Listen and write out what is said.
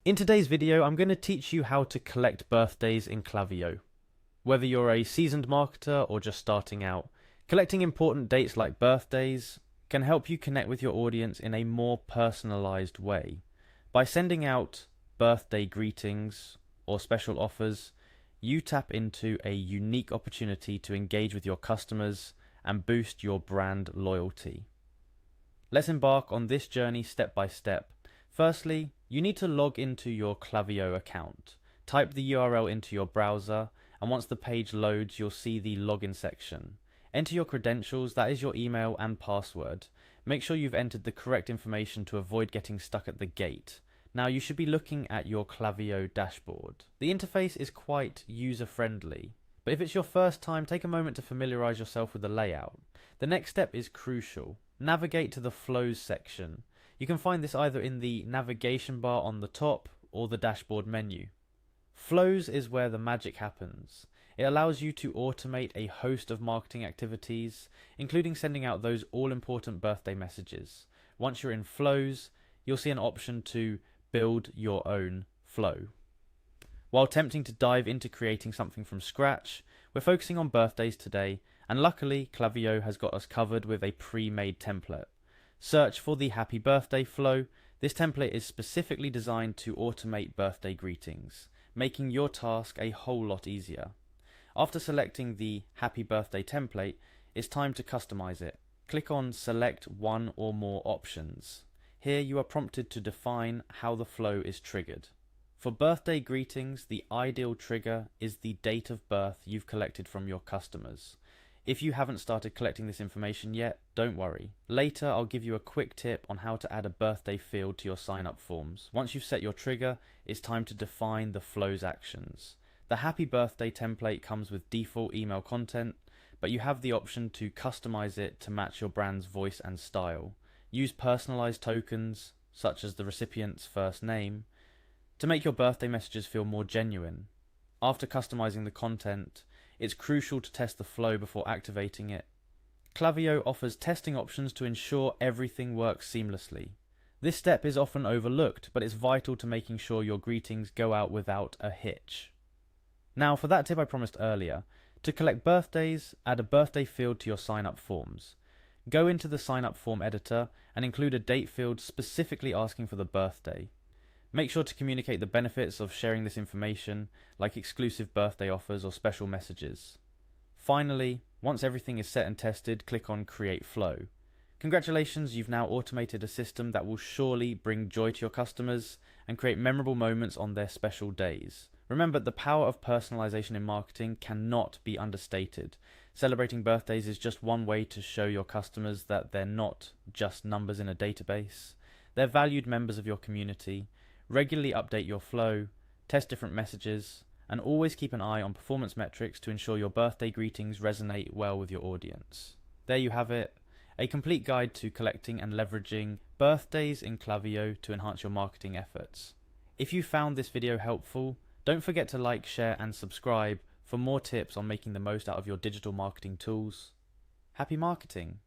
In today's video, I'm going to teach you how to collect birthdays in Klaviyo. Whether you're a seasoned marketer or just starting out, collecting important dates like birthdays can help you connect with your audience in a more personalized way. By sending out birthday greetings or special offers, you tap into a unique opportunity to engage with your customers and boost your brand loyalty. Let's embark on this journey step by step. Firstly, you need to log into your Klaviyo account. Type the URL into your browser, and once the page loads, you'll see the login section. Enter your credentials, that is your email and password. Make sure you've entered the correct information to avoid getting stuck at the gate. Now you should be looking at your Klaviyo dashboard. The interface is quite user-friendly, but if it's your first time, take a moment to familiarize yourself with the layout. The next step is crucial. Navigate to the Flows section. You can find this either in the navigation bar on the top or the dashboard menu. Flows is where the magic happens. It allows you to automate a host of marketing activities, including sending out those all-important birthday messages. Once you're in Flows, you'll see an option to build your own flow. While tempting to dive into creating something from scratch, we're focusing on birthdays today, and luckily Klaviyo has got us covered with a pre-made template. Search for the Happy Birthday flow. This template is specifically designed to automate birthday greetings, making your task a whole lot easier. After selecting the Happy Birthday template, it's time to customize it. Click on Select one or more options. Here you are prompted to define how the flow is triggered. For birthday greetings, the ideal trigger is the date of birth you've collected from your customers. If you haven't started collecting this information yet, don't worry. Later, I'll give you a quick tip on how to add a birthday field to your sign-up forms. Once you've set your trigger, it's time to define the flow's actions. The Happy Birthday template comes with default email content, but you have the option to customize it to match your brand's voice and style. Use personalized tokens, such as the recipient's first name, to make your birthday messages feel more genuine. After customizing the content, it's crucial to test the flow before activating it. Klaviyo offers testing options to ensure everything works seamlessly. This step is often overlooked, but it's vital to making sure your greetings go out without a hitch. Now, for that tip I promised earlier, to collect birthdays, add a birthday field to your sign-up forms. Go into the sign-up form editor and include a date field specifically asking for the birthday. Make sure to communicate the benefits of sharing this information, like exclusive birthday offers or special messages. Finally, once everything is set and tested, click on Create Flow. Congratulations, you've now automated a system that will surely bring joy to your customers and create memorable moments on their special days. Remember, the power of personalization in marketing cannot be understated. Celebrating birthdays is just one way to show your customers that they're not just numbers in a database. They're valued members of your community. Regularly update your flow, test different messages, and always keep an eye on performance metrics to ensure your birthday greetings resonate well with your audience. There you have it, a complete guide to collecting and leveraging birthdays in Klaviyo to enhance your marketing efforts. If you found this video helpful, don't forget to like, share, and subscribe for more tips on making the most out of your digital marketing tools. Happy marketing!